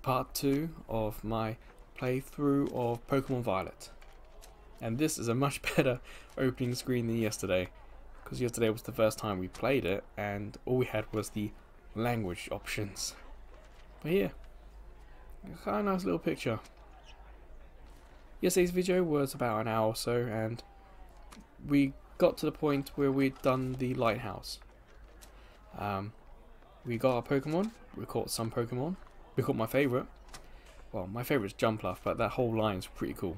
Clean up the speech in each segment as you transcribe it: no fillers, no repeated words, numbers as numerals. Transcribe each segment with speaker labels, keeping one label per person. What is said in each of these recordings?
Speaker 1: part 2 of my playthrough of Pokemon Violet. And this is a much better opening screen than yesterday, because yesterday was the first time we played it and all we had was the language options. But here, a kind of nice little picture. Yesterday's video was about an hour or so, and we got to the point where we'd done the lighthouse. We got our Pokemon, we caught some Pokemon, we caught my favourite. Well, my favourite is Jumpluff, but that whole line's pretty cool.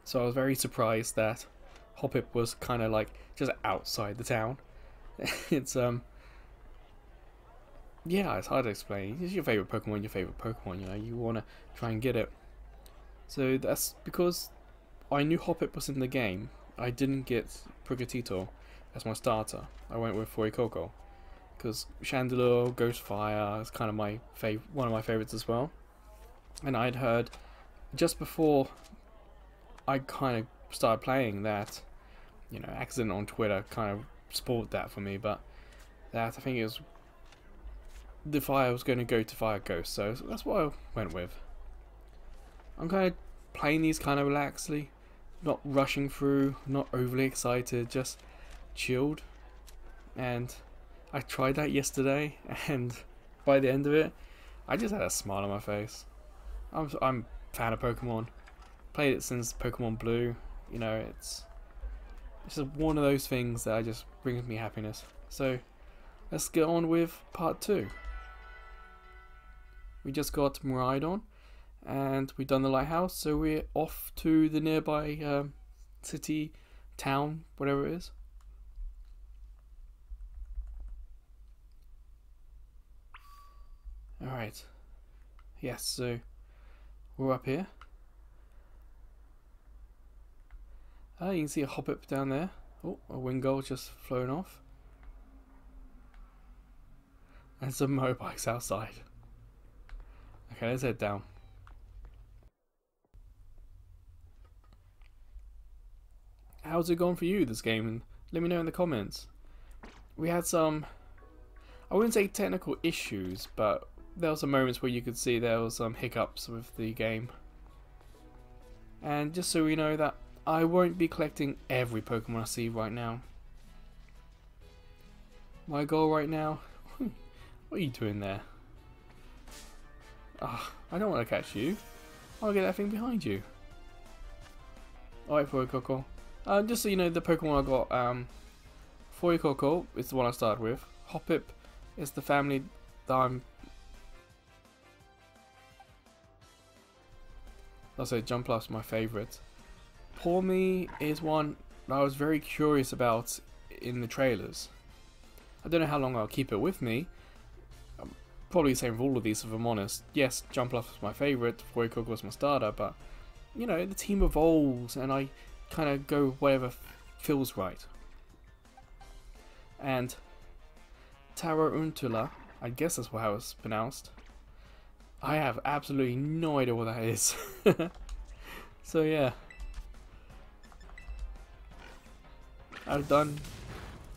Speaker 1: So I was very surprised that Hoppip was kind of like just outside the town. It's yeah, it's hard to explain. It's your favourite Pokemon, you know, you want to try and get it. So that's because I knew Hoppip was in the game. I didn't get Prigatito as my starter. I went with Fuecoco because Chandelure, Ghostfire is kind of one of my favourites as well. And I'd heard just before I kind of started playing that, you know, accident on Twitter kind of spoiled that for me, but that I think it was the fire was going to go to Fire Ghost, so that's what I went with. I'm kind of playing these kind of relaxedly, not rushing through, not overly excited, just chilled. And I tried that yesterday, and by the end of it, I just had a smile on my face. I'm a fan of Pokemon. Played it since Pokemon Blue. You know, it's just one of those things that just brings me happiness. So let's get on with part 2. We just got Miraidon, and we've done the lighthouse, so we're off to the nearby city, town, whatever it is. Alright. Yes, so we're up here. You can see a Hoppip down there. Oh, a Wingull just flown off. And some motorbikes outside. Okay, let's head down. How's it gone for you, this game? And let me know in the comments. We had some, I wouldn't say technical issues, but there were some moments where you could see there was some hiccups with the game. And just so we know that I won't be collecting every Pokemon I see right now. My goal right now, what are you doing there? I don't want to catch you. I'll get that thing behind you. Alright, Fuecoco. Just so you know, the Pokemon I got, Fuecoco is the one I started with. Hoppip is the family that I'll say Jumpluff's my favourite. Pawmi is one that I was very curious about in the trailers. I don't know how long I'll keep it with me. Probably the same with all of these, if I'm honest. Yes, Jumpluff is my favourite, Fuecoco was my starter, but you know, the team evolves and I kind of go whatever feels right. And Tarantula, I guess that's how it's pronounced. I have absolutely no idea what that is. So yeah. I've done,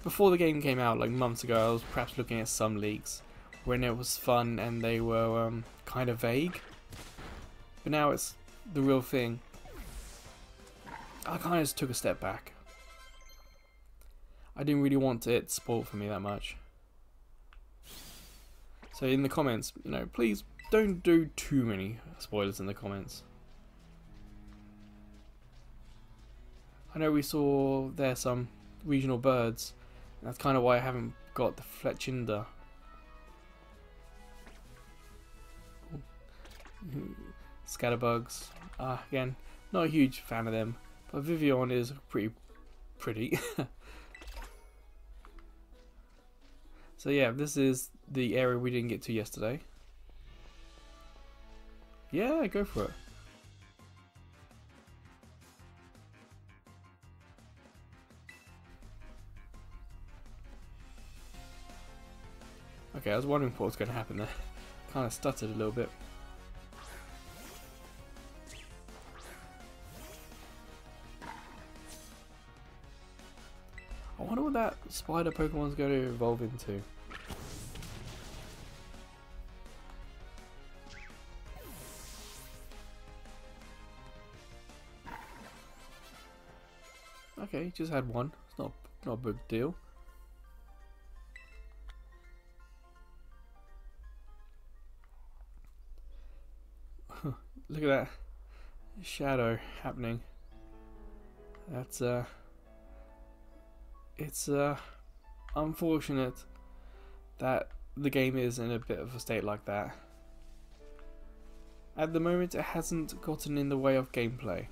Speaker 1: before the game came out like months ago, I was perhaps looking at some leaks when it was fun and they were kind of vague. But now it's the real thing. I kind of just took a step back. I didn't really want it spoiled for me that much. So in the comments, you know, please don't do too many spoilers in the comments. I know we saw there some regional birds, and that's kind of why I haven't got the Fletchinder. Scatterbugs, again, not a huge fan of them, but Vivian is pretty. So yeah, this is the area we didn't get to yesterday. Yeah, go for it. Okay, I was wondering what was going to happen there. Kind of stuttered a little bit. I wonder what that spider Pokemon's going to evolve into. okay, just had one. It's not a big deal. Look at that shadow happening. That's it's unfortunate that the game is in a bit of a state like that. At the moment, it hasn't gotten in the way of gameplay.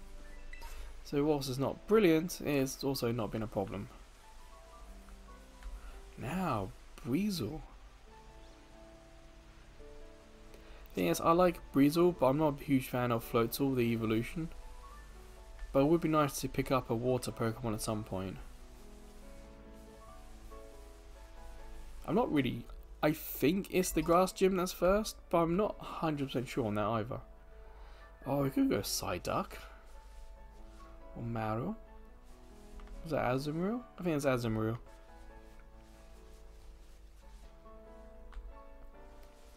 Speaker 1: So whilst it's not brilliant, it's also not been a problem. Now, Breezel. Thing is, I like Breezel, but I'm not a huge fan of Floatzel, the evolution. But it would be nice to pick up a water Pokemon at some point. I'm not really... I think it's the grass gym that's first, but I'm not 100% sure on that either. Oh, we could go Psyduck. Or Marill. Was that Azumarill? I think it's Azumarill.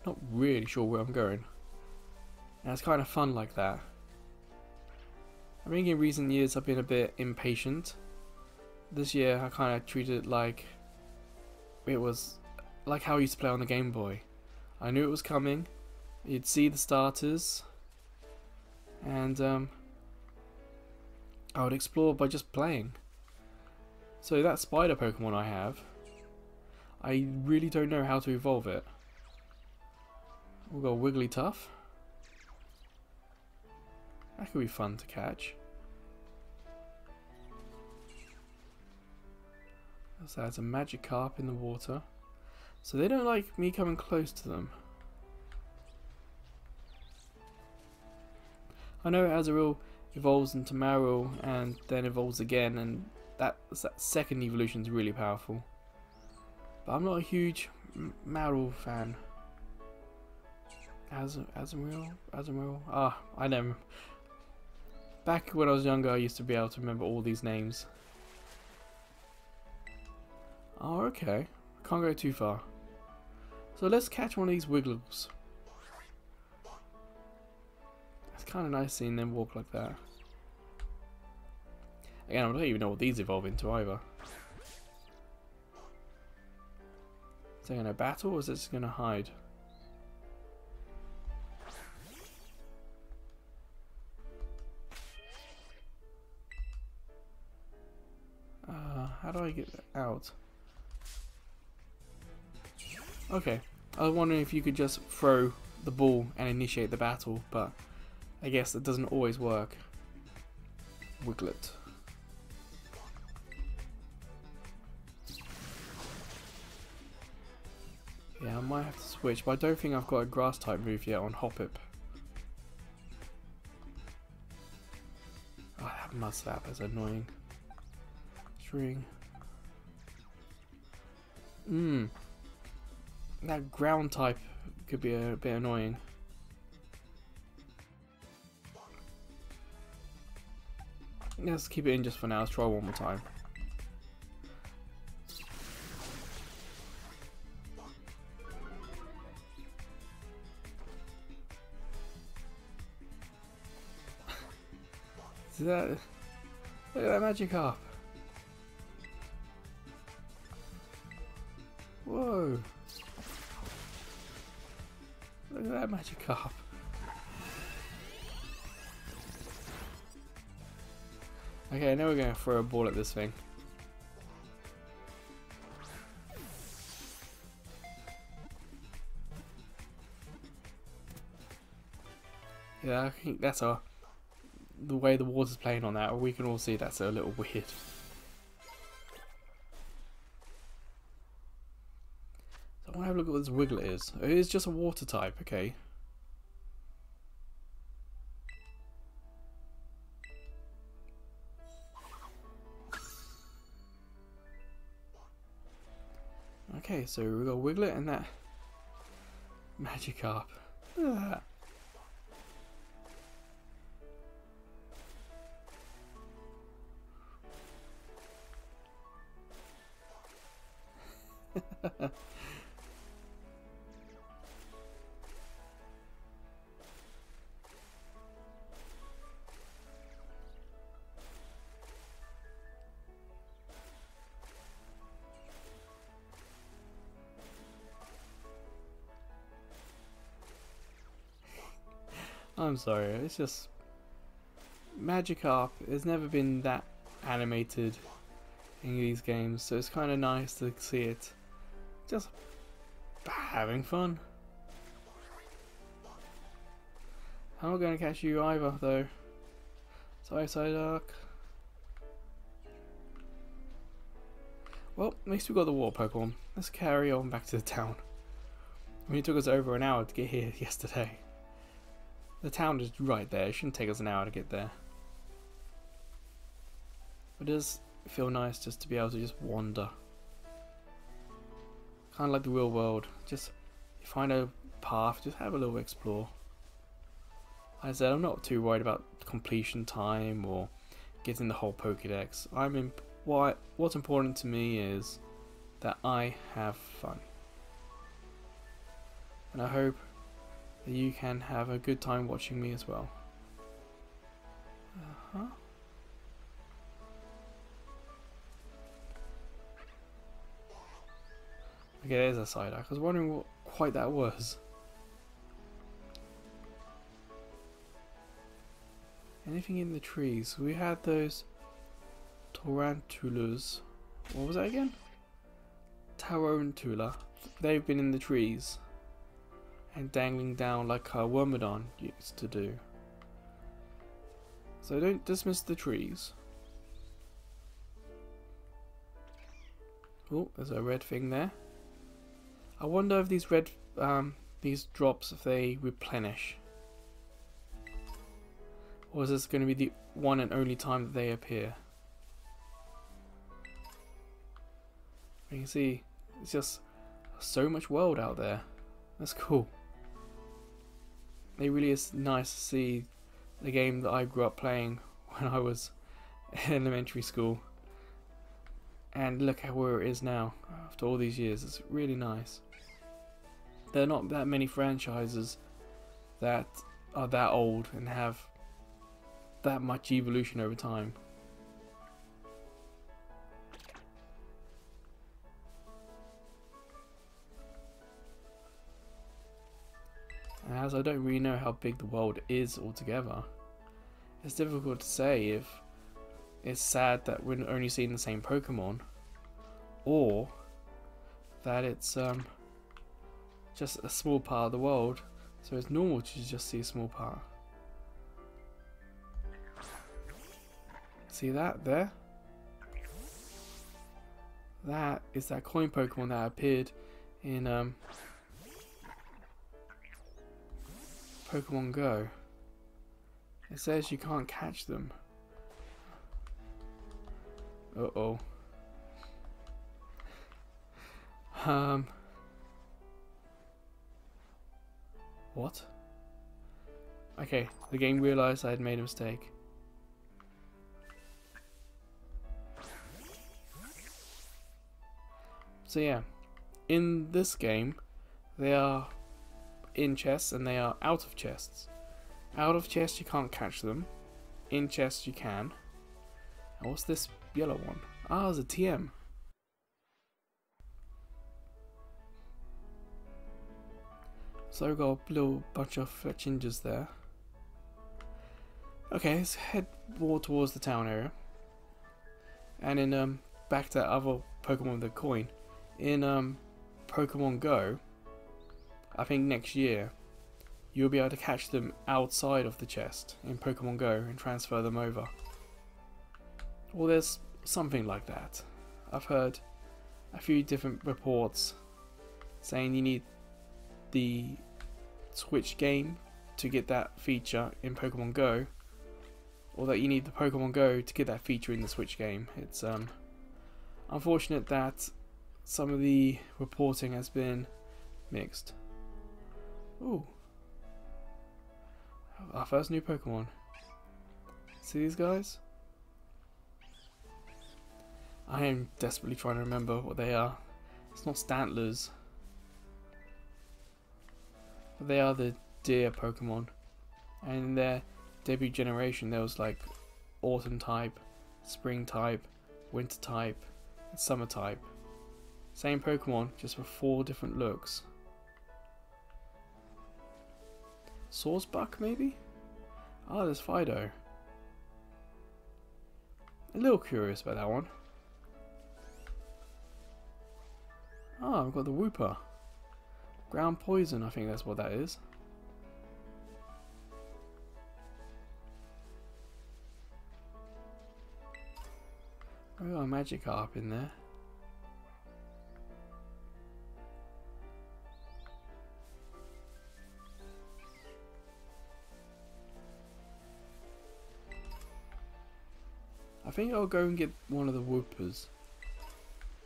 Speaker 1: Not really sure where I'm going. And it's kind of fun like that. I think in recent years I've been a bit impatient. This year I kind of treated it like it was like how I used to play on the Game Boy. I knew it was coming. You'd see the starters, and I would explore by just playing. So that spider Pokemon I have, I really don't know how to evolve it. We've got Wigglytuff. That could be fun to catch. So that's a Magikarp in the water. So they don't like me coming close to them. I know Azurill evolves into Marill and then evolves again, and that second evolution is really powerful. But I'm not a huge Marill fan. Azumarill? Ah, I know. Back when I was younger, I used to be able to remember all these names. Oh, okay. Can't go too far. So let's catch one of these Wiggles. It's kind of nice seeing them walk like that. Again, I don't even know what these evolve into either. Is it going to battle or is it just going to hide? How do I get out? Okay, I was wondering if you could just throw the ball and initiate the battle, but I guess that doesn't always work. Wiglett. Yeah, I might have to switch, but I don't think I've got a grass type move yet on Hoppip. Oh, that Mudslap is annoying. String. That ground type could be a bit annoying. Let's keep it in just for now. Let's try one more time. See that? Look at that Magikarp. Whoa. Look at that Magikarp. Okay, now we're going to throw a ball at this thing. Yeah, I think that's the way the water's playing on that, we can all see that's a little weird. So I want to have a look at what this Wiglett is. It is just a water type, okay. Okay, so we've got Wiglett and that Magikarp. Look at that. I'm sorry, it's just Magikarp has never been that animated in these games, so it's kind of nice to see it just having fun. I'm not going to catch you either, though. Sorry, Psyduck. Well, at least we got the water Pokemon. Let's carry on back to the town. I mean, it took us over an hour to get here yesterday. The town is right there. It shouldn't take us an hour to get there. It does feel nice just to be able to just wander. Kind of like the real world. Just you find a path, just have a little explore. Like I said, I'm not too worried about completion time or getting the whole Pokédex. What's important to me is that I have fun. And I hope that you can have a good time watching me as well. Okay, there's a Psyduck. I was wondering what quite that was. Anything in the trees? We had those tarantulas. What was that again? Tarantula. They've been in the trees and dangling down like a Wormadon used to do. So don't dismiss the trees. Oh, there's a red thing there. I wonder if these red these drops, if they replenish, or is this going to be the one and only time that they appear? You can see it's just so much world out there. That's cool. It really is nice to see the game that I grew up playing when I was in elementary school, and look at where it is now after all these years. It's really nice. There are not that many franchises that are that old and have that much evolution over time. And as I don't really know how big the world is altogether, it's difficult to say if it's sad that we're only seeing the same Pokemon, or that it's just a small part of the world, so it's normal to just see a small part. See that there? That is that coin Pokemon that appeared in Pokemon Go. It says you can't catch them. Uh-oh. What? Okay, the game realized I had made a mistake. So yeah, in this game, they are in chests and they are out of chests. Out of chests you can't catch them. In chests you can. And what's this yellow one? Ah, it's a TM. So we've got a little bunch of Fletchingers there. Okay, let's head more towards the town area. And in back to that other Pokemon with the coin. In Pokemon Go, I think next year you'll be able to catch them outside of the chest in Pokemon Go and transfer them over. Or there's something like that. I've heard a few different reports saying you need the Switch game to get that feature in Pokemon Go, or that you need the Pokemon Go to get that feature in the Switch game. It's unfortunate that some of the reporting has been mixed. Ooh. Our first new Pokemon. See these guys? I am desperately trying to remember what they are. It's not Stantlers. But they are the deer Pokemon. And in their debut generation there was like autumn type, spring type, winter type, and summer type. Same Pokemon, just with 4 different looks. Swordsbuck maybe? Oh, there's Fido. A little curious about that one. Oh, I've got the Wooper. Ground poison, I think that's what that is. I've got a Magikarp in there. I think I'll go and get one of the Woopers.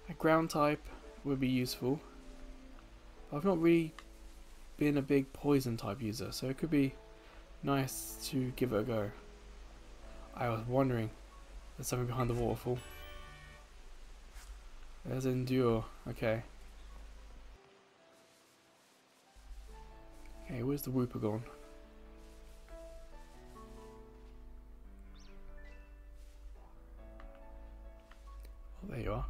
Speaker 1: A ground type would be useful. I've not really been a big poison type user, so it could be nice to give it a go. I was wondering, there's something behind the waterfall. There's Endure, okay. Okay, where's the Wooper gone? Oh, there you are.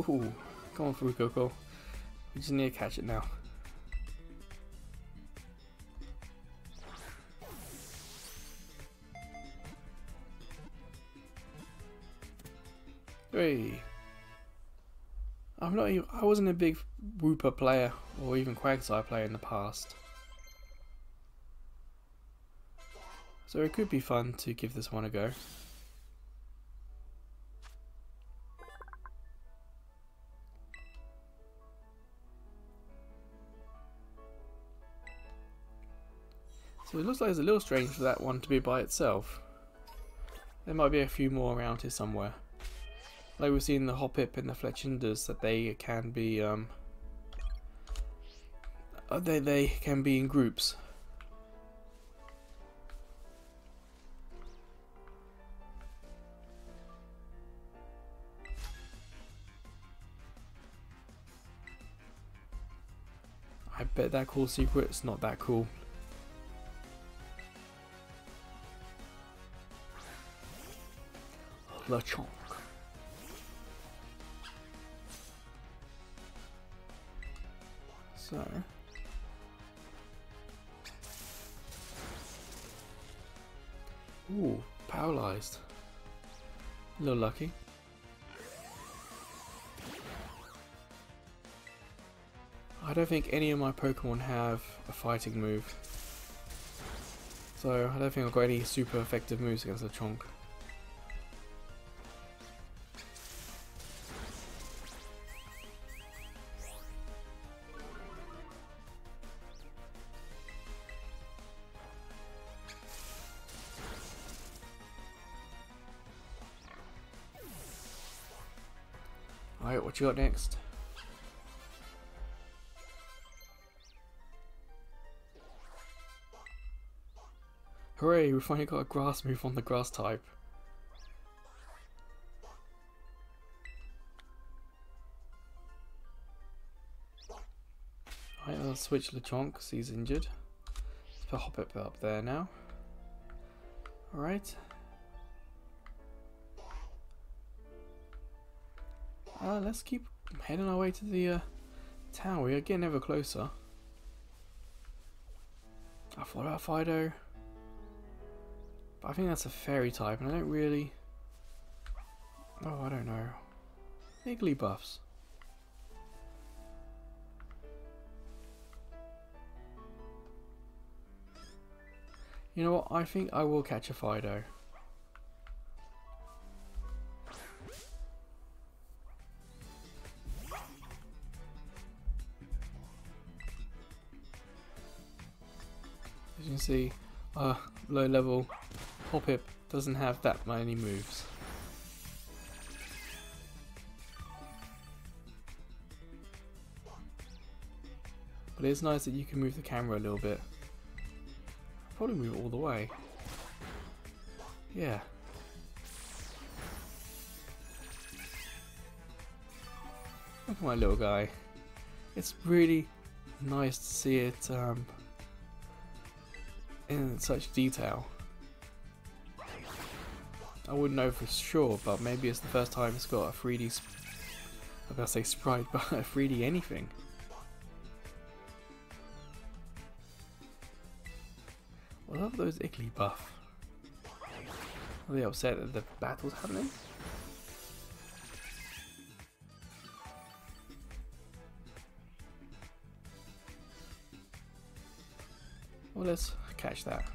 Speaker 1: Ooh, come on, Furucoco. We just need to catch it now. Hey, I wasn't a big Wooper player or even Quagsire player in the past, so it could be fun to give this one a go. So it looks like it's a little strange for that one to be by itself. There might be a few more around here somewhere. Like we've seen the Hoppip and the Fletchinders, that they can be they can be in groups. I bet that cool secret's not that cool. Lechonk. So, ooh, paralyzed. A little lucky. I don't think any of my Pokemon have a fighting move, so I don't think I've got any super effective moves against Lechonk. Alright, what you got next? Hooray, we finally got a grass move on the grass type. Alright, I'll switch Lechonk because he's injured. Let's put Hoppip up there now. Alright. Let's keep heading our way to the town. We are getting ever closer. I thought about Fido, but I think that's a fairy type, and I don't really. Oh, I don't know. Igglybuffs. You know what? I think I will catch a Fido. As you can see, low level Hoppip doesn't have that many moves. But it's nice that you can move the camera a little bit. Probably move it all the way. Yeah. Look at my little guy. It's really nice to see it in such detail. I wouldn't know for sure, but maybe it's the first time it's got a 3D, I was going to say sprite, but a 3D anything. What are those Iggly buff? Are they upset that the battle's happening? Well, let's catch that.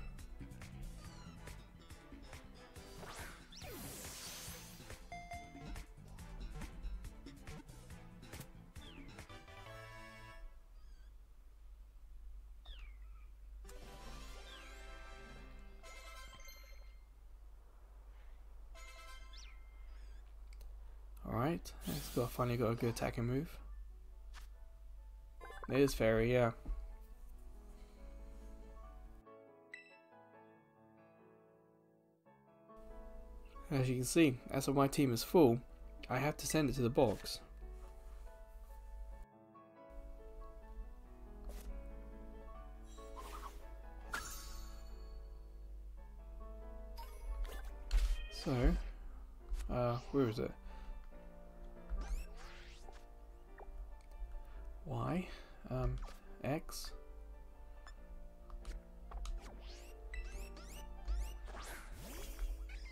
Speaker 1: Alright, finally got a good attacking move. It is fairy, yeah. As you can see, as my team is full, I have to send it to the box. So, where is it? Y, X.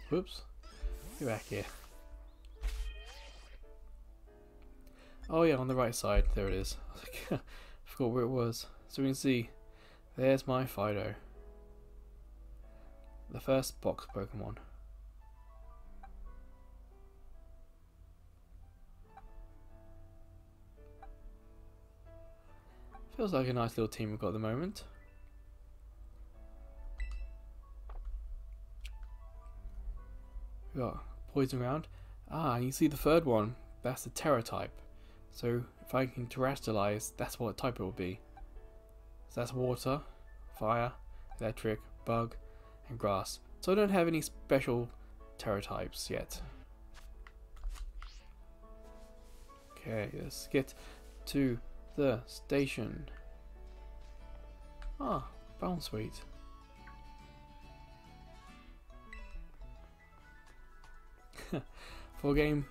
Speaker 1: Whoops. Get back here. Oh yeah, on the right side. There it is. I forgot where it was. So we can see, there's my Fido. The first box Pokemon. Feels like a nice little team we've got at the moment. We've got Poison Round. Ah, and you see the third one. That's the Terra type. So if I can terrestrialize, that's what type it will be. So that's water, fire, electric, bug, and grass. So I don't have any special Terra types yet. Okay, let's get to the station. Ah, Bounce Suite. For a game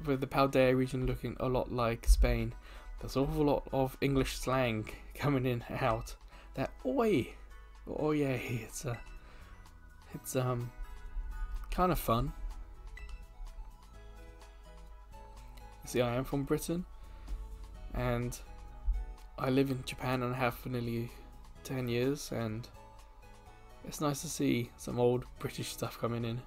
Speaker 1: with the Paldea region looking a lot like Spain, there's an awful lot of English slang coming in and out. That oi, oh yeah, it's kind of fun. See, I am from Britain, and I live in Japan and have for nearly 10 years, and it's nice to see some old British stuff coming in.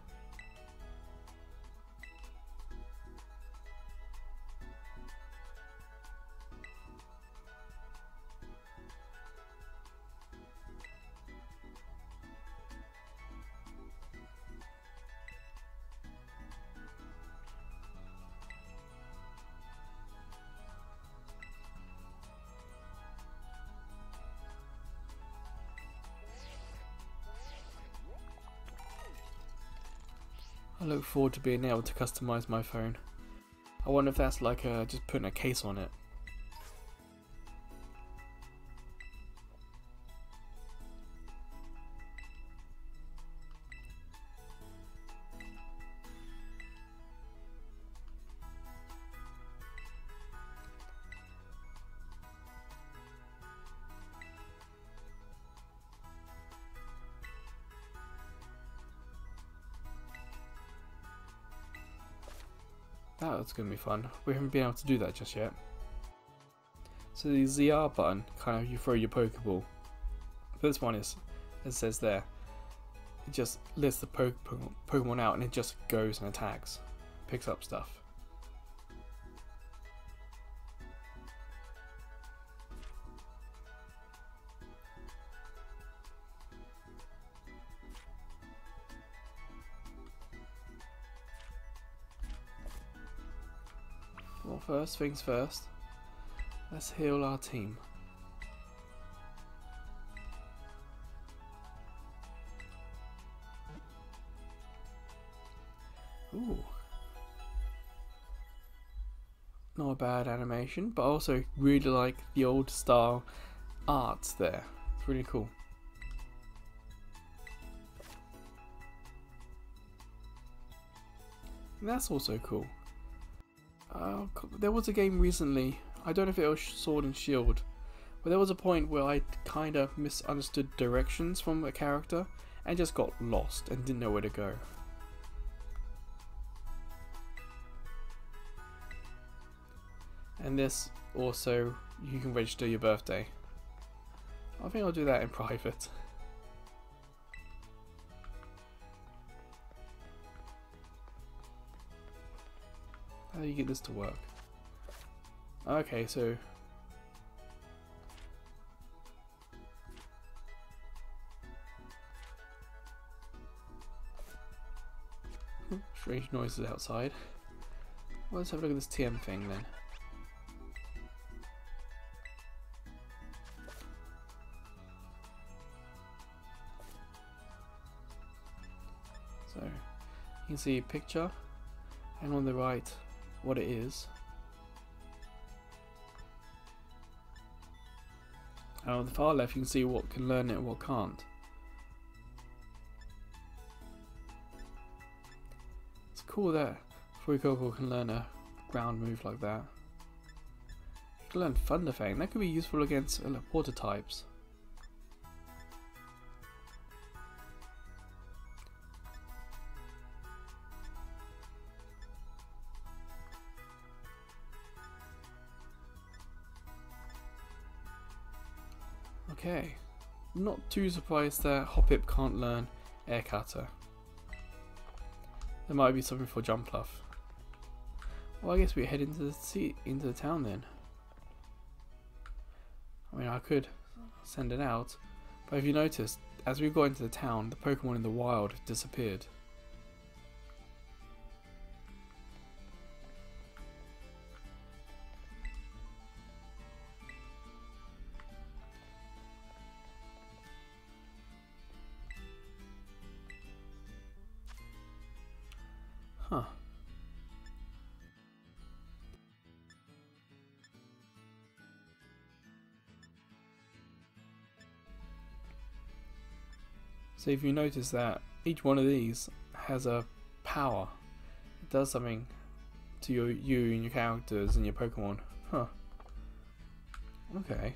Speaker 1: I look forward to being able to customize my phone. I wonder if that's like just putting a case on it. That's going to be fun. We haven't been able to do that just yet. So the ZR button, kind of you throw your Pokeball. This one is, it says there, it just lets the Pokemon out and it just goes and attacks. Picks up stuff. Well, first things first, let's heal our team. Ooh. Not a bad animation, but I also really like the old style art there. It's really cool. And that's also cool. There was a game recently, I don't know if it was Sword and Shield, but there was a point where I kind of misunderstood directions from a character and just got lost and didn't know where to go. And this also, you can register your birthday. I think I'll do that in private. How do you get this to work? Okay, so strange noises outside. Well, let's have a look at this TM thing then. So you can see a picture, and on the right what it is, and on the far left you can see what can learn it and what can't. It's cool that Fuecoco can learn a ground move like that. You can learn Thunder Fang, that could be useful against water types. Okay, not too surprised that Hoppip can't learn Air Cutter. There might be something for Jumpluff. Well, I guess we head into the town then. I mean, I could send it out, but if you notice, as we got into the town, the Pokemon in the wild have disappeared. Huh. So if you notice that each one of these has a power, it does something to you and your characters and your Pokemon. Huh. Okay.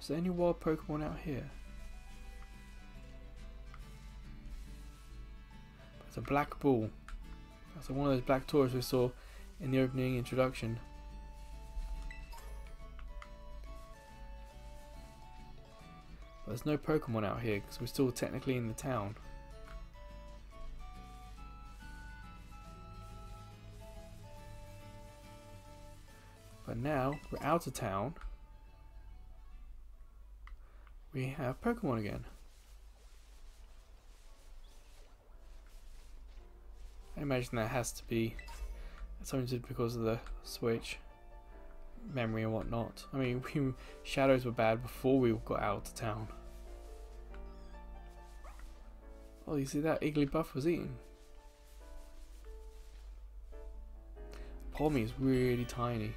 Speaker 1: Is there any wild Pokemon out here? It's a black ball. That's one of those black tourists we saw in the opening introduction. But there's no Pokemon out here because we're still technically in the town. But now we're out of town. We have Pokemon again. I imagine that has to be something to do because of the Switch memory and whatnot. I mean, shadows were bad before we got out of town. Oh, you see that Igglybuff was eaten. Palmy is really tiny.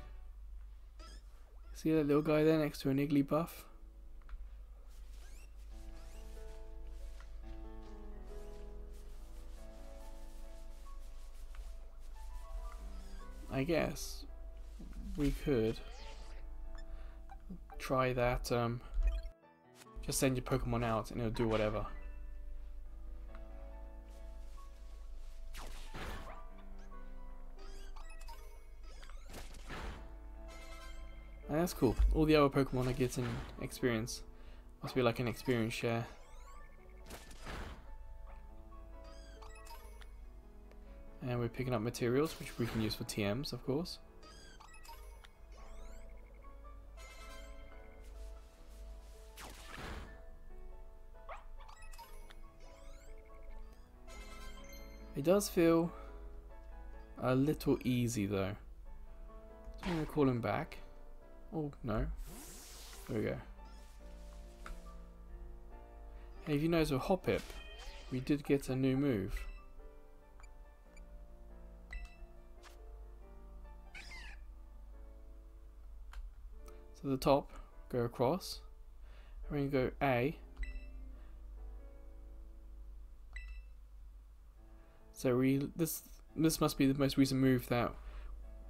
Speaker 1: See that little guy there next to an Igglybuff? I guess we could try that, just send your Pokemon out and it'll do whatever. And that's cool. All the other Pokemon are getting experience. Must be like an experience share. And we're picking up materials, which we can use for TMs, of course. It does feel a little easy, though. So I'm going to call him back. Oh, no. There we go. And if you notice with Hoppip, we did get a new move. So the top, go across, and then go A. So this This must be the most recent move that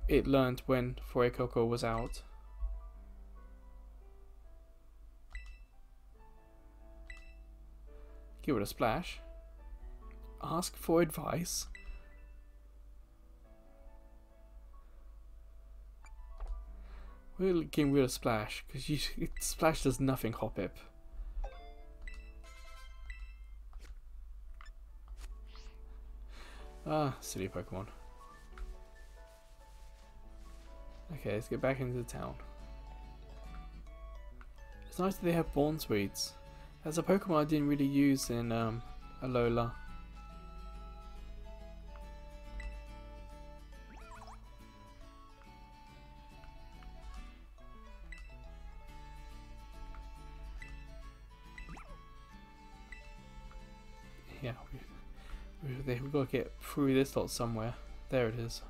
Speaker 1: it learned when Fuecoco was out. Give it a splash. Ask for advice. We're getting rid of Splash, because Splash does nothing, Hoppip. Ah, silly Pokemon. Okay, let's get back into the town. It's nice that they have Born Sweets. That's a Pokemon I didn't really use in Alola. Yeah, we've got to get through this lot somewhere. There it is,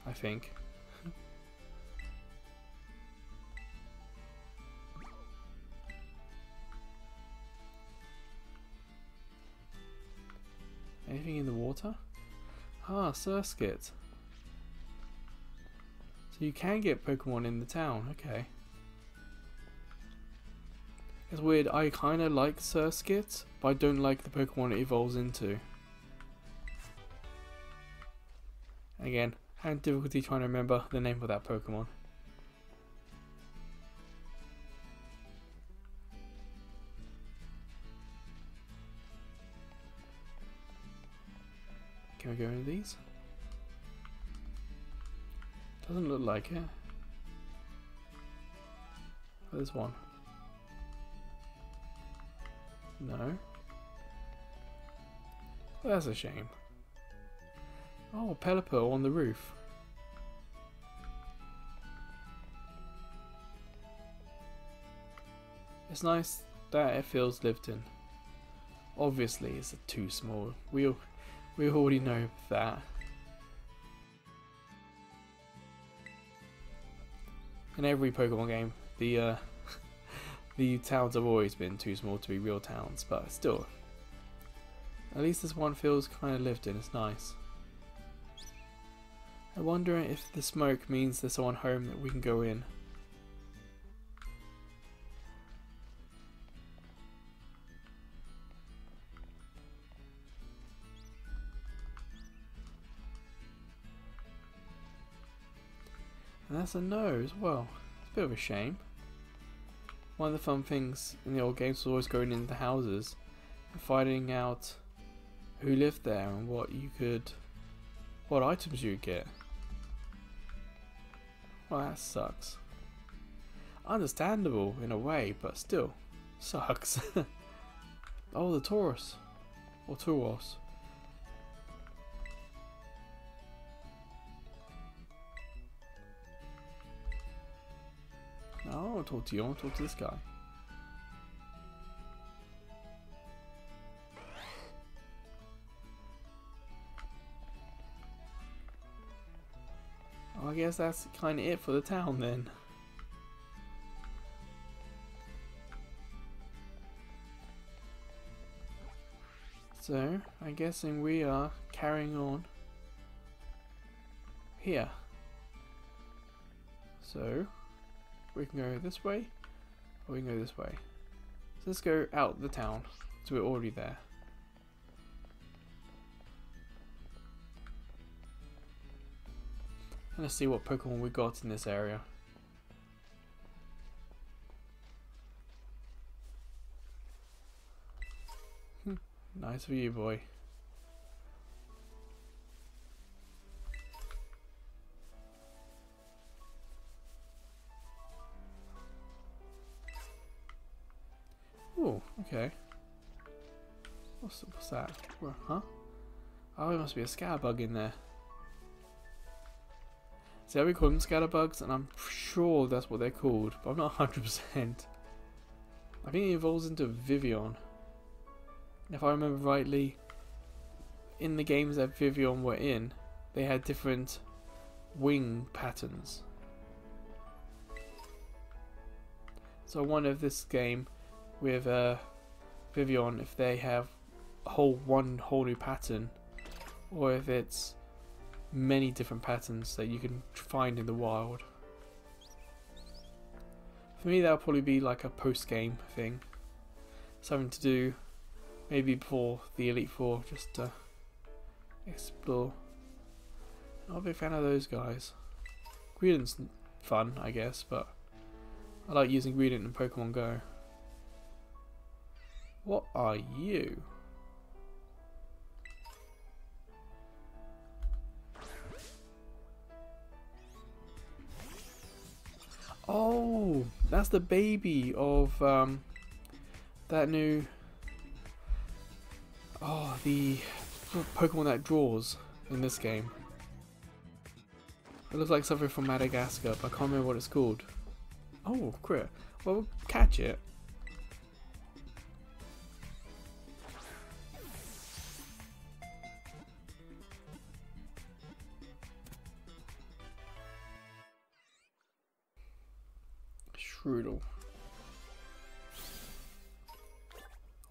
Speaker 1: I think. Anything in the water? Ah, Surskit. So you can get Pokemon in the town, okay. It's weird, I kinda like Surskit, but I don't like the Pokemon it evolves into. Again, I had difficulty trying to remember the name of that Pokemon. Can we go into these? Doesn't look like it. Oh, there's one. No. Well, that's a shame. Oh, Pelipper on the roof. It's nice that it feels lived in. Obviously, it's too small. We already know that. In every Pokemon game, the towns have always been too small to be real towns, but still, at least this one feels kind of lived in. It's nice. I wonder if the smoke means there's someone home that we can go in. And that's a no as well. It's a bit of a shame. One of the fun things in the old games was always going into the houses and finding out who lived there and what items you could get. Well, that sucks. Understandable in a way, but still sucks. Oh, the Taurus or Tauros. No, I don't want to talk to you. I want to talk to this guy. Oh, I guess that's kind of it for the town then. So, I'm guessing we are carrying on here. So, we can go this way, or we can go this way. So let's go out the town, so we're already there. And let's see what Pokemon we got in this area. Nice for you, boy. Oh, okay. What's that? Where, huh? Oh, there must be a Scatterbug in there. See, we call them Scatterbugs, and I'm sure that's what they're called, but I'm not 100%. I think it evolves into Vivian. If I remember rightly, in the games that Vivian were in, they had different wing patterns. So I wonder if this game with Vivian, if they have one whole new pattern, or if it's many different patterns that you can find in the wild. For me, that'll probably be like a post-game thing. Something to do maybe before the Elite Four, just to explore. Not a big fan of those guys. Greedent's fun, I guess, but I like using Greedent in Pokemon Go. What are you? Oh, that's the baby of that new. Oh, the Pokemon that draws in this game. It looks like something from Madagascar, but I can't remember what it's called. Oh, crit. Well, we'll catch it. Strudel.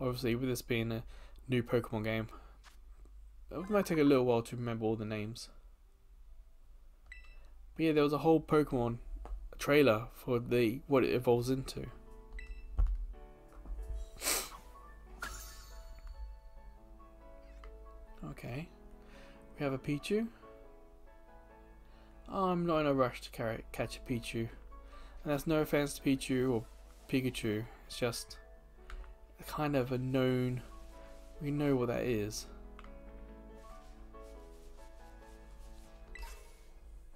Speaker 1: Obviously, with this being a new Pokemon game, it might take a little while to remember all the names. But yeah, there was a whole Pokemon trailer for what it evolves into. Okay, we have a Pichu. I'm not in a rush to catch a Pichu, and that's no offense to Pichu or Pikachu. It's just a kind of a known. We know what that is.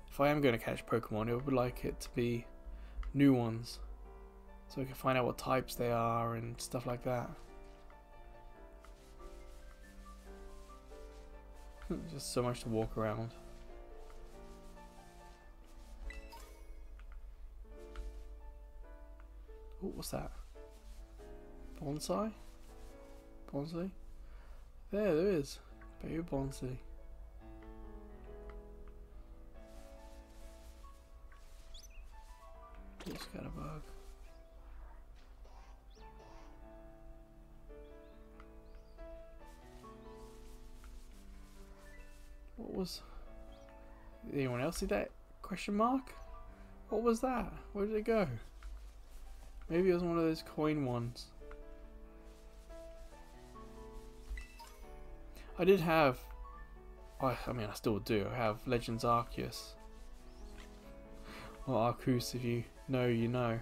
Speaker 1: If I am going to catch Pokemon, I would like it to be new ones, so we can find out what types they are and stuff like that. Just so much to walk around. Oh, what's that? Bonsai? Bonsai? There is. Baby Bonsai. Just got a bug. What was? Did anyone else see that question mark? What was that? Where did it go? Maybe it was one of those coin ones. I did have. I mean, I still do. I have Legends Arceus. Or Arceus, if you know, you know.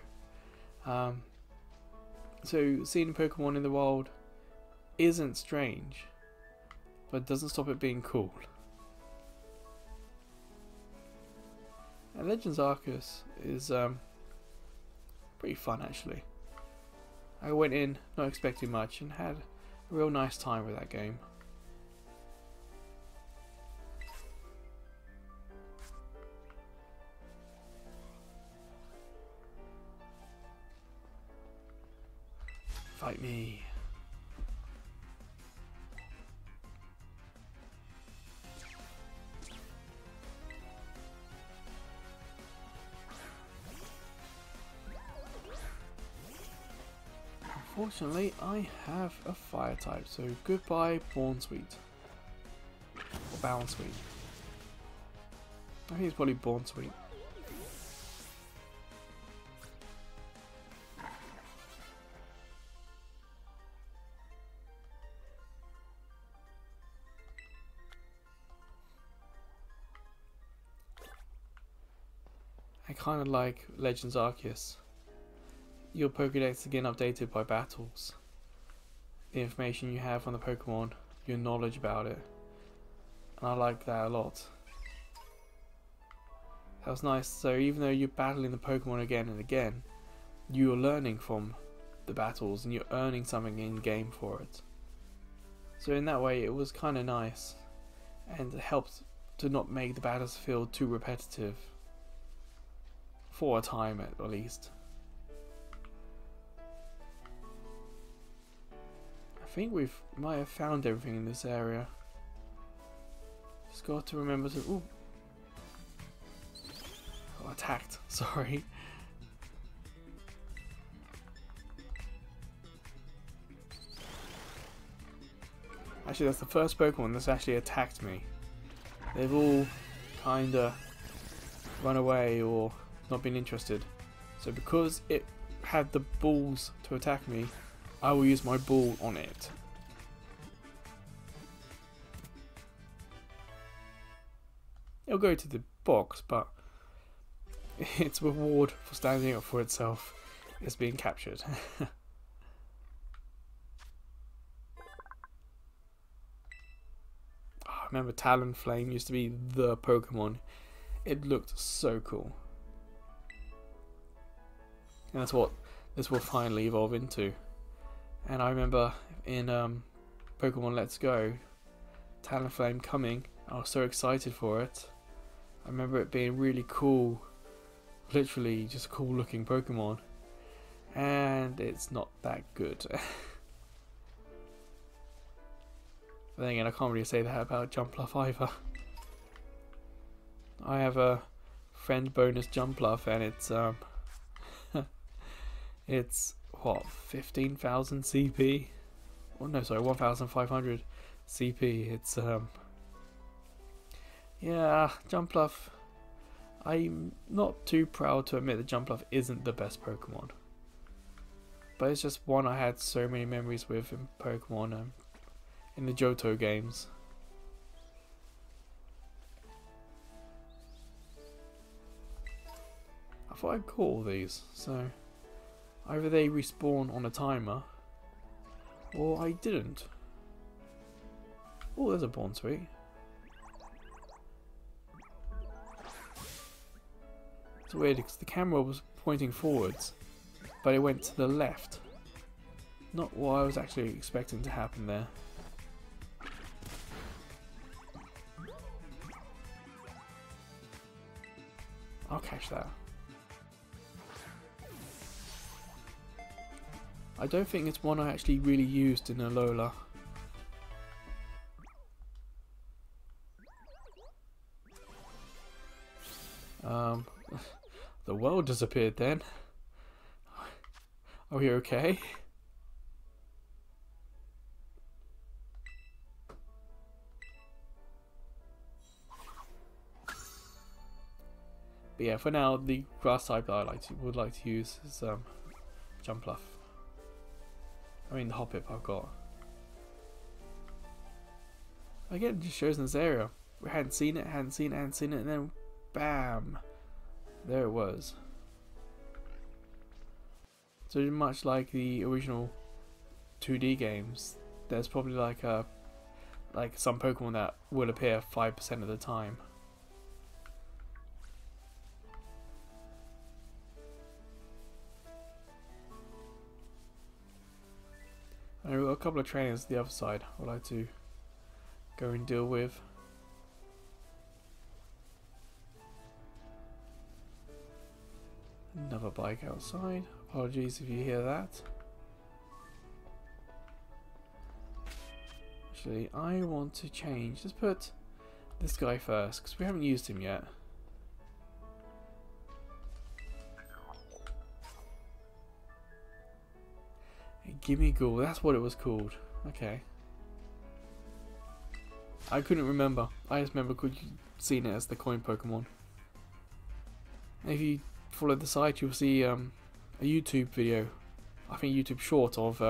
Speaker 1: So seeing Pokemon in the wild isn't strange, but it doesn't stop it being cool. And Legends Arceus is pretty fun actually. I went in not expecting much and had a real nice time with that game. Fight me. Unfortunately, I have a fire type, so goodbye Bounsweet. Or Bounsweet. I think it's probably Bounsweet. I kind of like Legends Arceus. Your Pokédex is again updated by battles. The information you have on the Pokemon, your knowledge about it. And I like that a lot. That was nice. So even though you're battling the Pokemon again and again, you're learning from the battles and you're earning something in game for it. So in that way it was kind of nice. And it helped to not make the battles feel too repetitive. For a time at least. I think might have found everything in this area. Just got to remember to. Ooh. Oh, attacked. Sorry. Actually, that's the first Pokemon that's actually attacked me. They've all trying to run away or not being interested. So because it had the balls to attack me, I will use my ball on it. It'll go to the box, but its reward for standing up for itself is being captured. I remember Talonflame used to be the Pokemon. It looked so cool. And that's what this will finally evolve into. And I remember in Pokemon Let's Go, Talonflame coming, I was so excited for it. I remember it being really cool, literally just a cool looking Pokemon. And it's not that good. But then again, I can't really say that about Jumpluff either. I have a friend bonus Jumpluff and it's it's what, 15,000 CP? Oh no, sorry, 1,500 CP. It's yeah, Jumpluff. I'm not too proud to admit that Jumpluff isn't the best Pokemon, but it's just one I had so many memories with in Pokemon, in the Johto games. I thought I'd caught all these, so either they respawn on a timer, or I didn't. Oh, there's a Bonsweet. It's weird because the camera was pointing forwards, but it went to the left. Not what I was actually expecting to happen there. I'll catch that. I don't think it's one I actually really used in Alola. The world disappeared then. Are we okay? But yeah, for now, the grass type that I would like to use is Jumpluff. I mean the Hoppip I've got. Again, it just shows in this area. We hadn't seen it, and then bam! There it was. So much like the original 2D games, there's probably like some Pokemon that will appear 5% of the time. And we've got a couple of trainers the other side I'd like to go and deal with. Another bike outside. Apologies if you hear that. Actually, I want to change. Let's put this guy first because we haven't used him yet. Gimme Ghoul, that's what it was called. Okay. I couldn't remember. I just remember seeing it as the coin Pokemon. If you follow the site, you'll see a YouTube video, I think YouTube short, of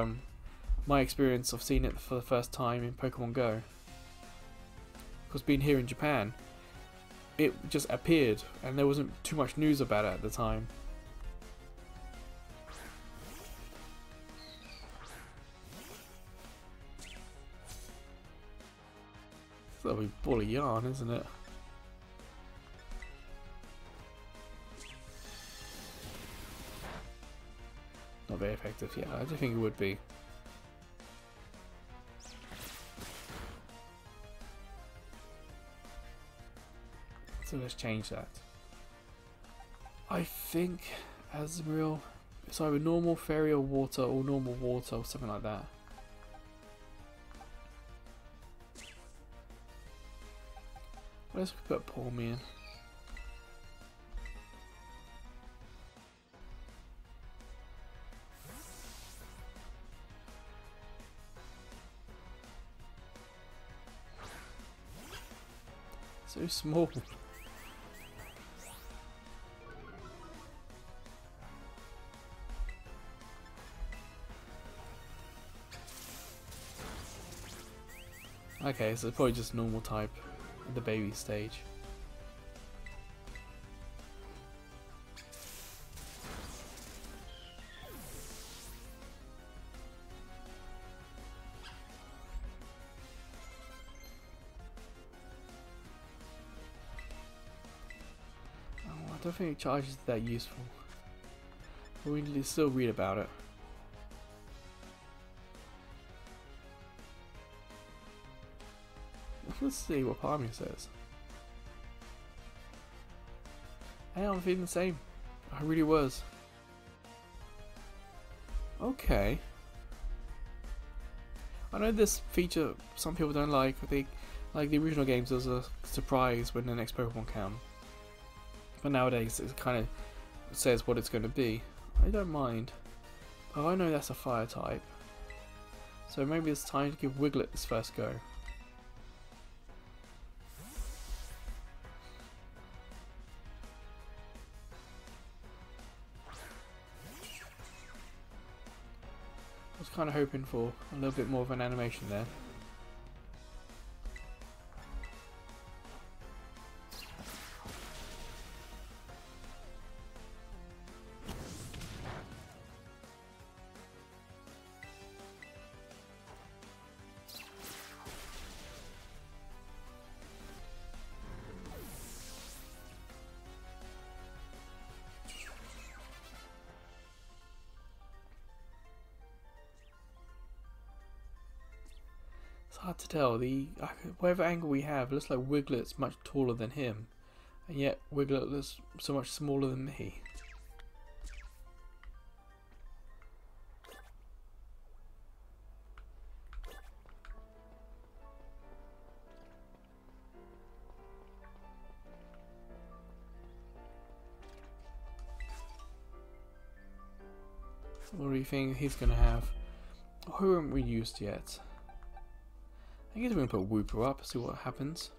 Speaker 1: my experience of seeing it for the first time in Pokemon Go. Because being here in Japan, it just appeared and there wasn't too much news about it at the time. That'll be ball of yarn, isn't it? Not very effective, yeah, I don't think it would be. So let's change that. I think Azumarill, it's either normal, fairy or water, or normal water or something like that. Let's put Palmy in. So small. Okay, so it's probably just normal type in the baby stage. Oh, I don't think charge is that useful. But we can still read about it. Let's see what Palmy says. Hey, I'm feeling the same. I really was. Okay. I know this feature some people don't like. They like the original games. There's a surprise when the next Pokemon come. But nowadays it kind of says what it's going to be. I don't mind. But I know that's a fire type. So maybe it's time to give Wiglett its first go. I was kind of hoping for a little bit more of an animation there. It's hard to tell. Whatever angle we have, it looks like Wiglett's much taller than him, and yet Wiglett looks so much smaller than me. What do you think he's gonna have? Who haven't we used yet? I guess we're gonna put Wooper up, see what happens.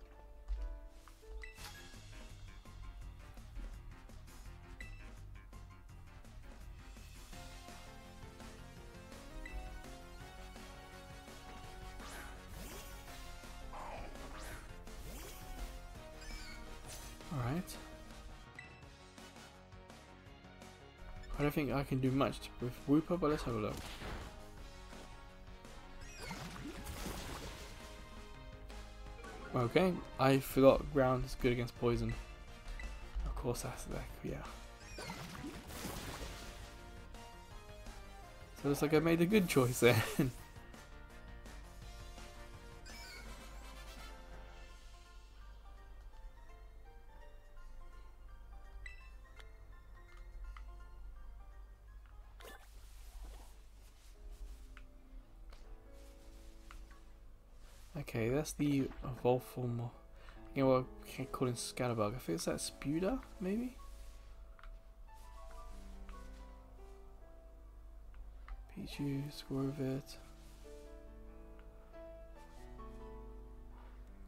Speaker 1: Alright. I don't think I can do much with Wooper, but let's have a look. Okay, I forgot ground is good against poison. Of course that's that, yeah. So it looks like I made a good choice there. Okay, that's the evolved form. You know what I can't call him Scatterbug. I think it's that Spuda, maybe? Pichu, Squirvit.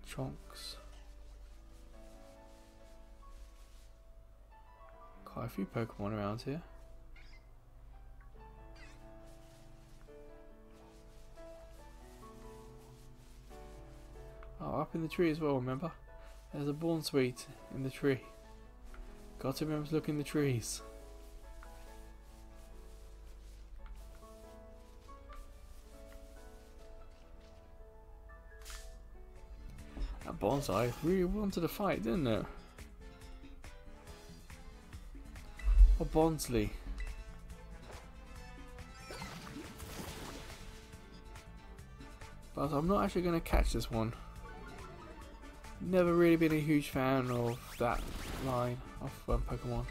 Speaker 1: Chonks. Quite a few Pokemon around here. Oh, up in the tree as well, remember? There's a Born Sweet in the tree. Got to remember to look in the trees. That Bonsai really wanted to fight, didn't it? Or Bonsley. But I'm not actually going to catch this one. Never really been a huge fan of that line of Pokemon.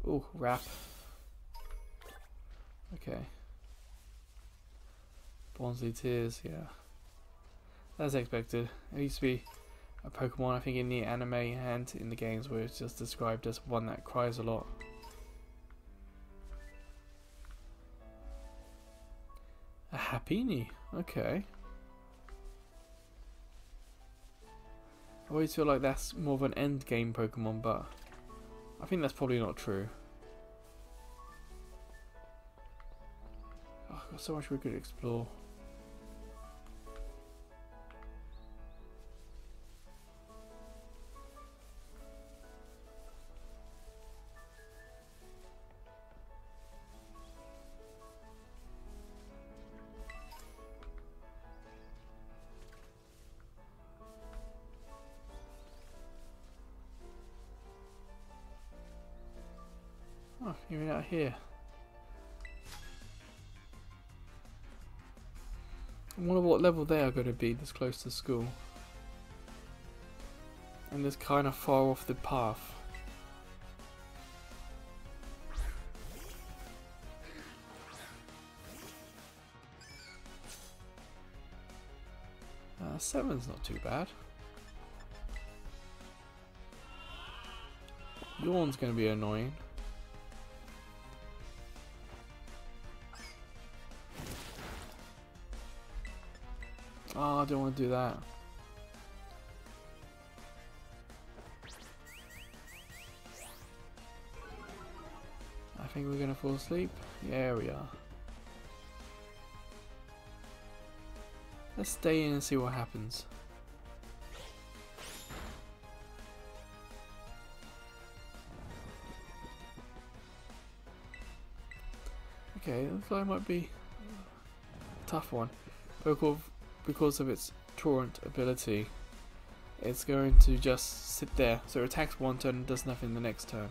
Speaker 1: Oh, Wrap. Okay. Bonsley Tears, yeah. That's expected. It used to be a Pokemon, I think, in the anime and in the games where it's just described as one that cries a lot. A Happiny, okay. I always feel like that's more of an end game Pokemon, but I think that's probably not true. Oh, I've got so much we could explore. Oh, even out here. I wonder what level they are going to be this close to school. And this kind of far off the path. Seven's not too bad. Yawn's going to be annoying. Oh, I don't want to do that. I think we're going to fall asleep. Yeah, we are. Let's stay in and see what happens. Okay, looks like it might be a tough one. Because of its torrent ability, it's going to just sit there. So it attacks one turn and does nothing the next turn.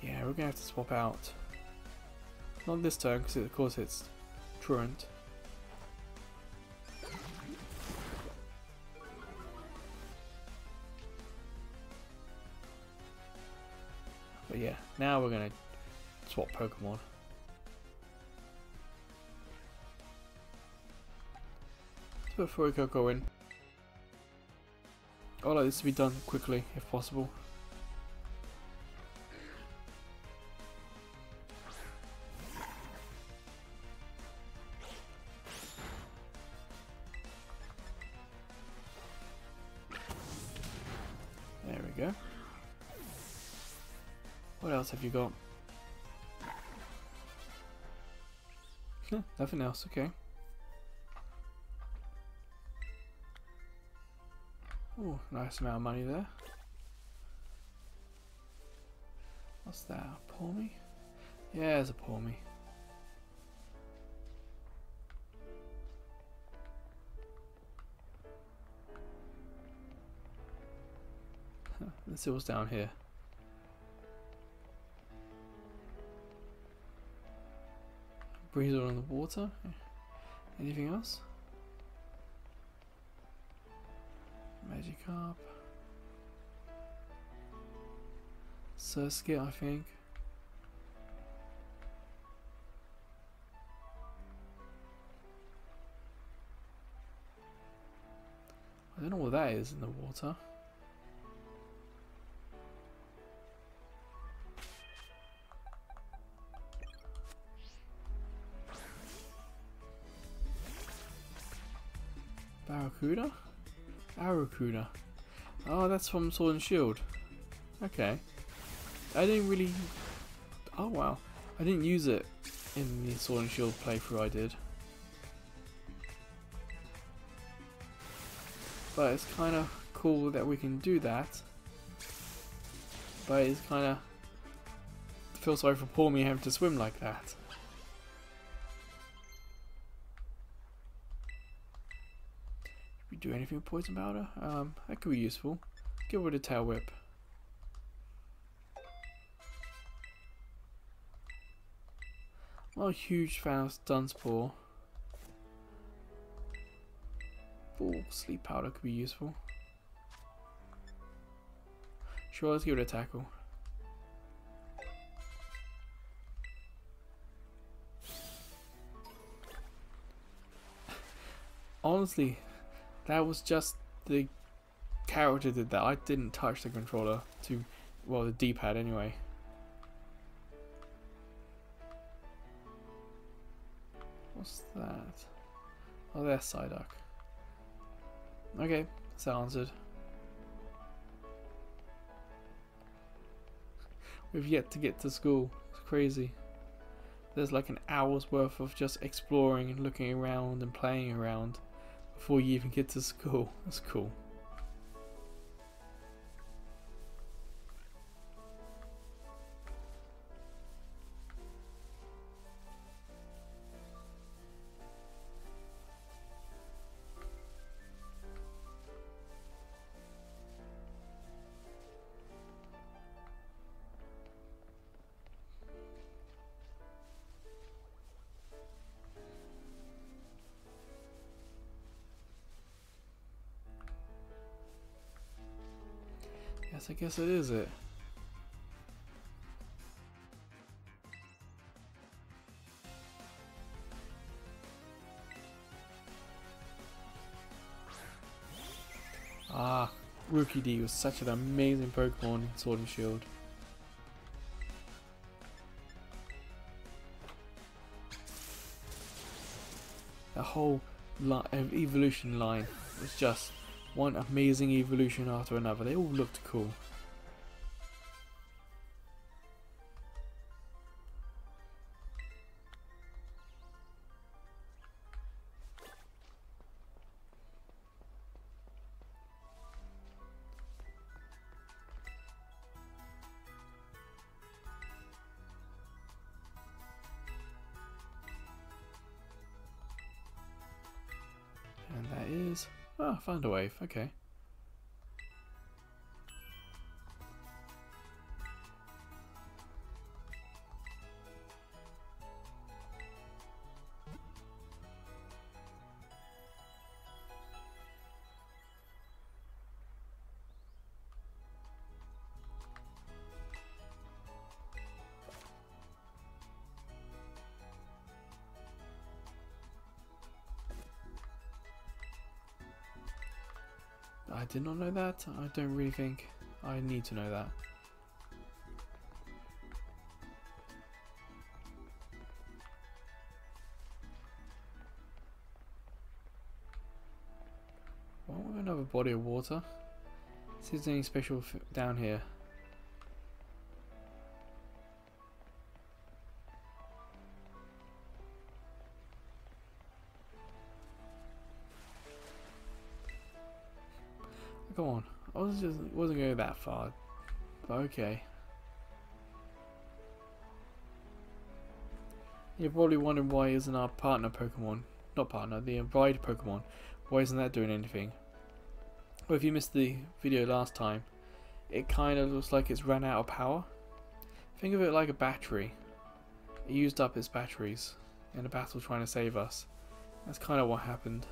Speaker 1: Yeah, we're going to have to swap out. Not this turn, because of course it's truant. But yeah, now we're going to swap Pokemon. Let's put Fuecoco in. I'd like this to be done quickly, if possible. There we go. What else have you got? Nothing else, okay. Oh, nice amount of money there. What's that? A Palmy? Yeah, it's a Palmy. Let's see what's down here. Breezer on the water. Anything else? Magikarp. Surskit, I think. I don't know what that is in the water. Barracuda? Arrokuda. Oh, that's from Sword and Shield. Okay. I didn't really... Oh, wow. I didn't use it in the Sword and Shield playthrough I did. But it's kind of cool that we can do that. But it's kind of... I feel sorry for poor me having to swim like that. Do anything with poison powder? That could be useful. Get rid of tail whip. I'm not a huge fan of Dunspaw. Oh, sleep powder could be useful. Sure, let's give it a tackle. Honestly, that was just the character did that. I didn't touch the controller well, the D-pad anyway. What's that? Oh, there's Psyduck. Okay, that's answered. We've yet to get to school. It's crazy. There's like an hour's worth of just exploring and looking around and playing around before you even get to school. That's cool. Yes, I guess it is it. Ah, Rookie D was such an amazing Pokemon in Sword and Shield. The whole evolution line was just one amazing evolution after another. They all looked cool. And that is... oh, found a wave, okay. I did not know that. I don't really think I need to know that. Well, we have another body of water. See if there's anything special down here. Come on, I wasn't going that far, but okay. You're probably wondering why isn't our partner Pokemon, not partner, the bride Pokemon, why isn't that doing anything? Well, if you missed the video last time, it kind of looks like it's run out of power. Think of it like a battery. It used up its batteries in a battle trying to save us. That's kind of what happened.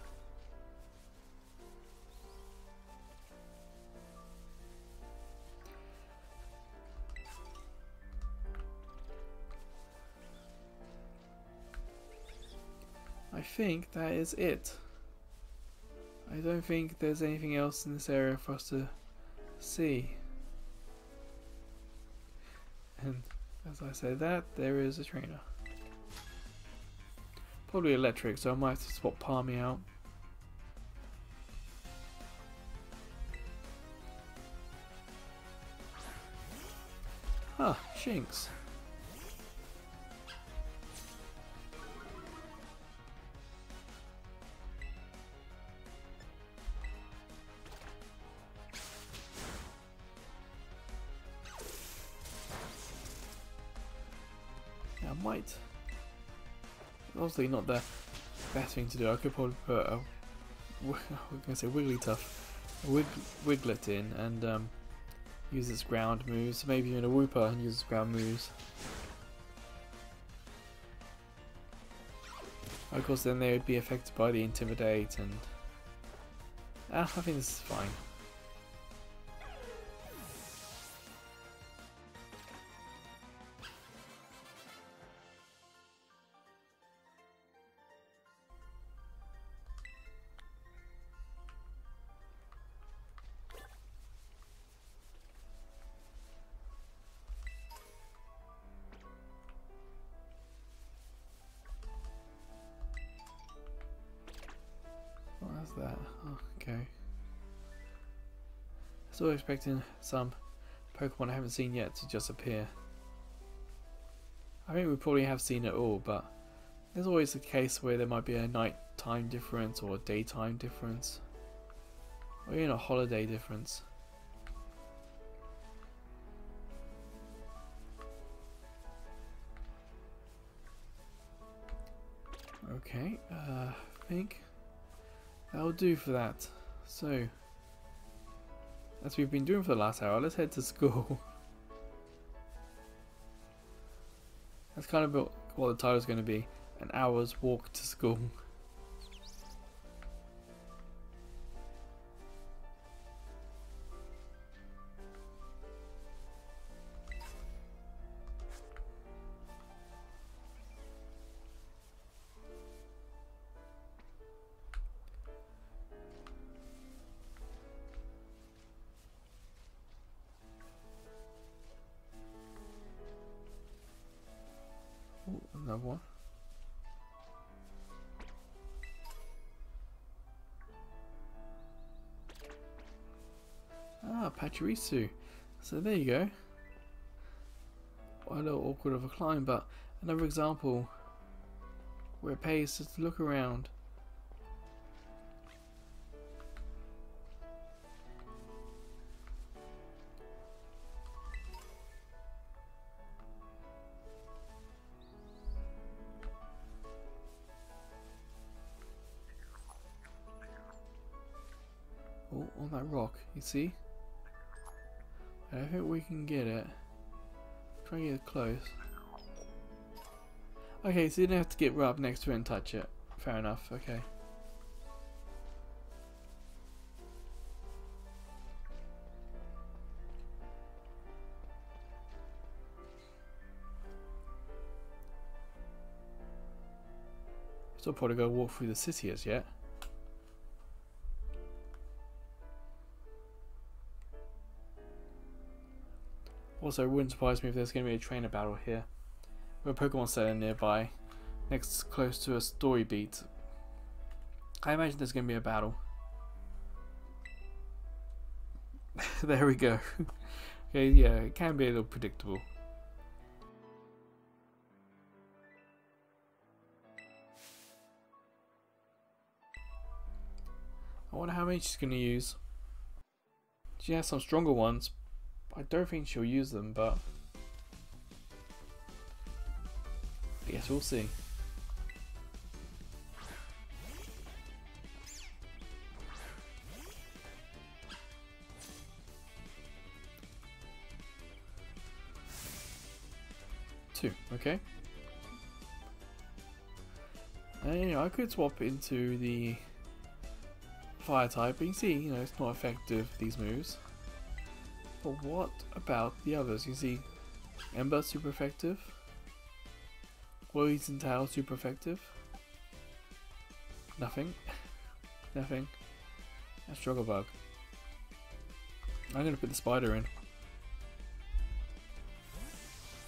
Speaker 1: I think that is it. I don't think there's anything else in this area for us to see. And as I say that, there is a trainer. Probably electric, so I might have to swap Palmy out. Ah, Shinx. I might. Obviously not the best thing to do. I could probably put a, we're going to say Wigglytuff, a Wiglett in and use its ground moves. Maybe even a Wooper and use its ground moves. Of course, then they would be affected by the Intimidate and I think this is fine. that. Oh, okay. Still expecting some Pokemon I haven't seen yet to just appear. I think we probably have seen it all, but there's always a case where there might be a nighttime difference or a daytime difference, or even a holiday difference. Okay, I think that'll do for that. So, as we've been doing for the last hour, let's head to school. That's kind of what the title's going to be, an hour's walk to school. Ooh, another one. Ah, Pachirisu. So there you go. Quite a little awkward of a climb, but another example where it pays to look around. Oh, on that rock, you see? I think we can get it. Try and get close. Okay, so you don't have to get right up next to it and touch it. Fair enough, okay. Still probably gotta walk through the city as yet. Also, it wouldn't surprise me if there's going to be a trainer battle here. With a Pokemon Center nearby, next close to a story beat. I imagine there's going to be a battle. There we go. Okay, yeah, it can be a little predictable. I wonder how many she's going to use. She has some stronger ones. I don't think she'll use them, but I guess we'll see. Two, okay. And you know, I could swap into the fire type, but you can see, you know, it's not effective, these moves. But what about the others? You see, Ember super effective, Poison Tail super effective. Nothing, nothing. And Struggle Bug. I'm gonna put the spider in.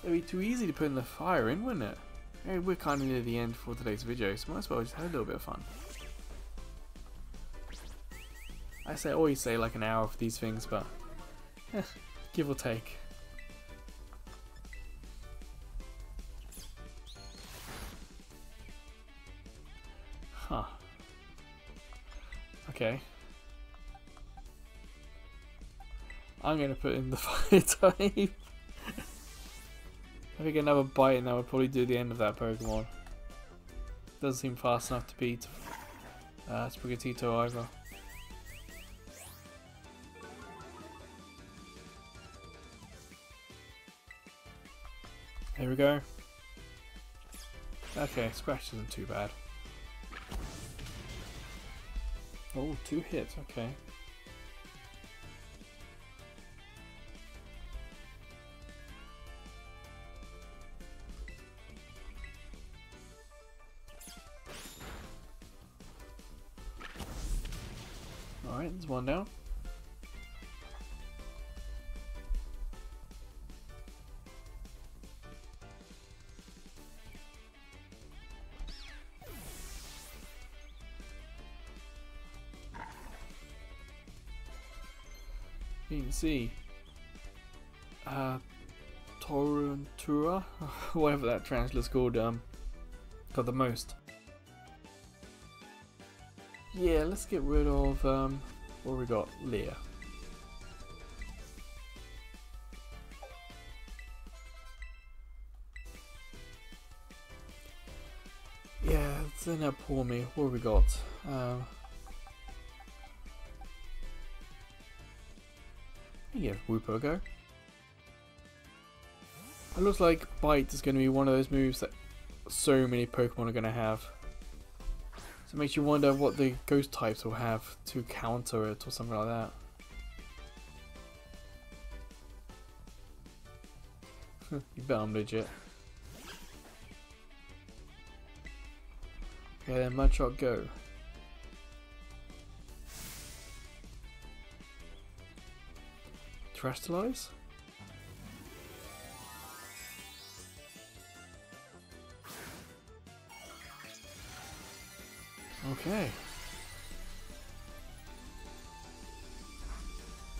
Speaker 1: It'd be too easy to put in the fire in, wouldn't it? Hey, we're kind of near the end for today's video, so might as well just have a little bit of fun. I always say like an hour for these things, but give or take. Huh. Okay. I'm gonna put in the fire type. I think another bite and that would probably do the end of that Pokemon. Doesn't seem fast enough to beat Sprigatito either. There we go. Okay, Scratch isn't too bad. Oh, 2 hits, okay. Alright, there's one down. You can see Torrentura, whatever that translate's called, got the most. Yeah, let's get rid of what we got, Leah. Yeah, then now pour me. What have we got? Yeah, Whooper go. It looks like Bite is going to be one of those moves that so many Pokemon are going to have. So it makes you wonder what the ghost types will have to counter it or something like that. You bet I'm legit. Okay, then Mudshot go. Terastallize? Okay.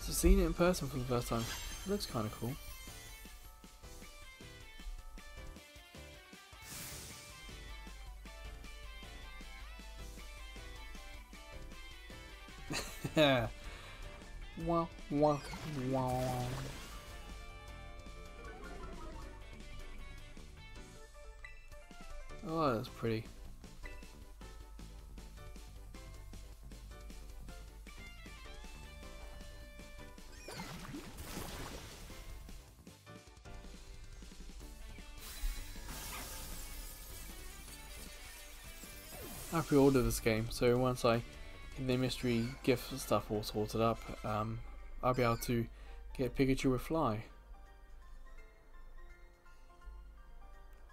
Speaker 1: So seeing it in person for the first time, it looks kind of cool. Yeah. Wah, wah, wah. Oh, that's pretty. I pre-ordered this game, so once I get the mystery gift stuff all sorted up, I'll be able to get Pikachu with Fly.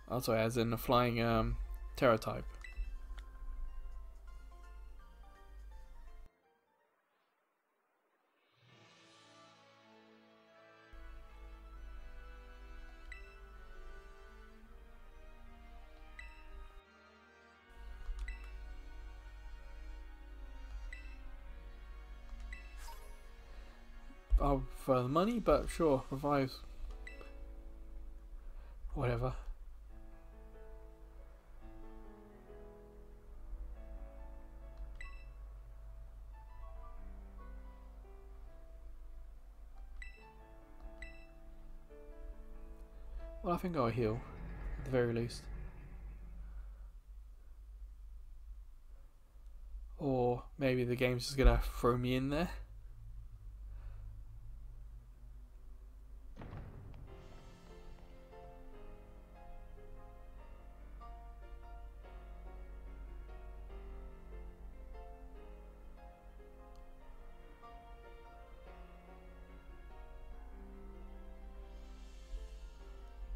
Speaker 1: Also, as in a flying Terra type. I'll prefer the money, but sure, revives. Whatever. Well, I think I'll heal, at the very least. Or maybe the game's just gonna throw me in there.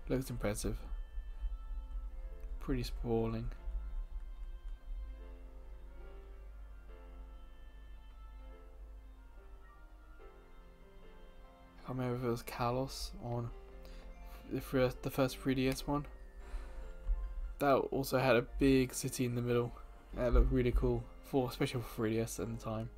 Speaker 1: Looks impressive. Pretty sprawling. I can't remember if it was Kalos on the first 3DS one. That also had a big city in the middle. That looked really cool, especially for 3DS at the time.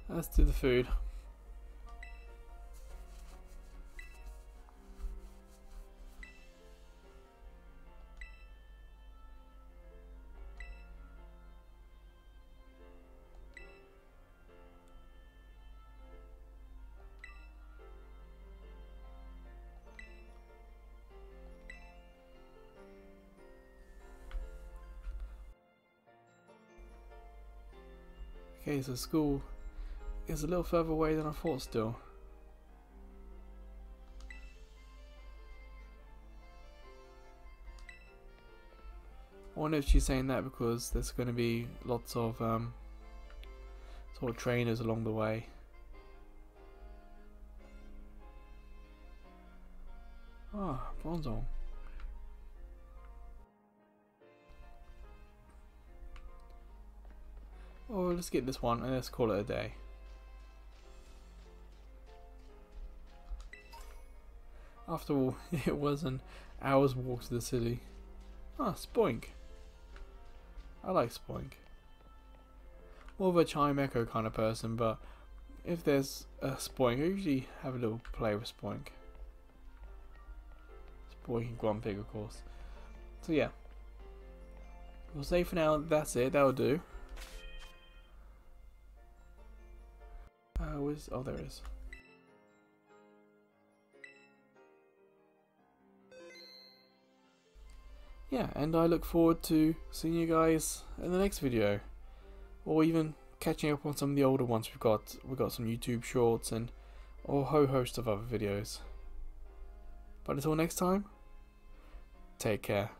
Speaker 1: Let's do the food. Okay, so school is a little further away than I thought still. I wonder if she's saying that because there's going to be lots of sort of trainers along the way. Bronzong. Oh, let's get this one and let's call it a day. After all, it was an hour's walk to the city. Ah, Spoink. I like Spoink. More of a chime echo kind of person, but if there's a Spoink, I usually have a little play with Spoink. Spoink and Grumpig, of course. So yeah. We'll say for now that's it, that'll do. Oh, there it is. Yeah, and I look forward to seeing you guys in the next video, or even catching up on some of the older ones we've got some YouTube shorts and a whole host of other videos. But until next time, take care.